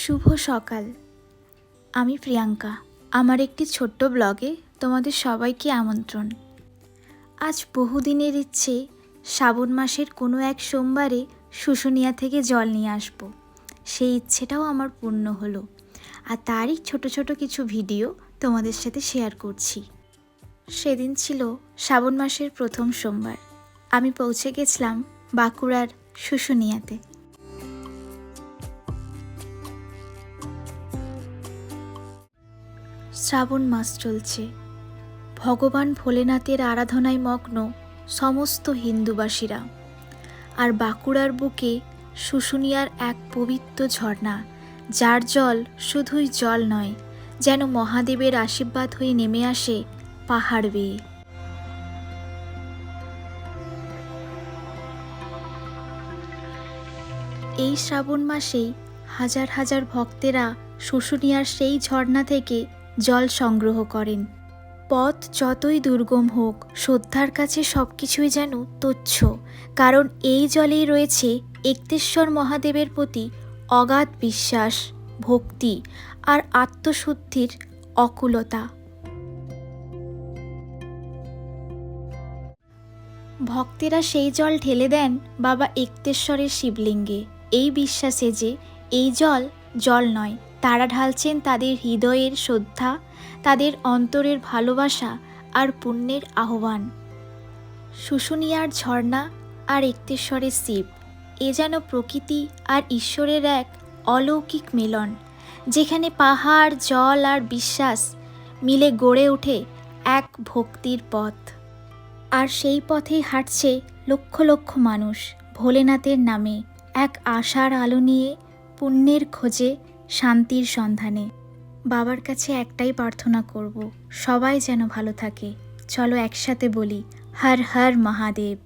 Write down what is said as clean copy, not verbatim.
শুভ সকাল। আমি প্রিয়াঙ্কা। আমার একটি ছোট্ট ব্লগে তোমাদের সবাইকে আমন্ত্রণ। আজ বহুদিনের ইচ্ছে শ্রাবণ মাসের কোনো এক সোমবারে শুশুনিয়া থেকে জল নিয়ে আসব। সেই ইচ্ছেটাও আমার পূর্ণ হলো, আর তারই ছোট ছোট কিছু ভিডিও তোমাদের সাথে শেয়ার করছি। সেদিন ছিল শ্রাবণ মাসের প্রথম সোমবার। আমি পৌঁছে গেছিলাম বাঁকুড়ার শুশুনিয়াতে। শ্রাবণ মাস চলছে। ভগবান ভোলেনাথের আরাধনায় মগ্ন সমস্ত হিন্দুবাসীরা। আর বাঁকুড়ার বুকে শুশুনিয়ার এক পবিত্র ঝর্ণা, যার জল শুধুই জল নয়, যেন মহাদেবের আশীর্বাদ হয়ে নেমে আসে পাহাড় বেয়ে। এই শ্রাবণ মাসেই হাজার হাজার ভক্তেরা শুশুনিয়ার সেই ঝর্ণা থেকে জল সংগ্রহ করেন। পথ যতই দুর্গম হোক, শ্রদ্ধার কাছে সব কিছুই যেন তুচ্ছ, কারণ এই জলেই রয়েছে একতেশ্বর মহাদেবের প্রতি অগাধ বিশ্বাস, ভক্তি আর আত্মশুদ্ধির অকুলতা। ভক্তেরা সেই জল ঢেলে দেন বাবা একতেশ্বরের শিবলিঙ্গে, এই বিশ্বাসে যে এই জল জল নয়, তারা ঢালছেন তাদের হৃদয়ের শ্রদ্ধা, তাদের অন্তরের ভালোবাসা আর পুণ্যের আহ্বান। শুশুনিয়ার ঝর্ণা আর একতেশ্বরের শিব, এ যেন প্রকৃতি আর ঈশ্বরের এক অলৌকিক মিলন, যেখানে পাহাড়, জল আর বিশ্বাস মিলে গড়ে ওঠে এক ভক্তির পথ। আর সেই পথেই হাঁটছে লক্ষ লক্ষ মানুষ ভোলেনাথের নামে, এক আশার আলো নিয়ে, পুণ্যের খোঁজে, শান্তির সন্ধানে। বাবার কাছে একটাই প্রার্থনা করব, সবাই যেন ভালো থাকে। চলো একসাথে বলি হর হর মহাদেব।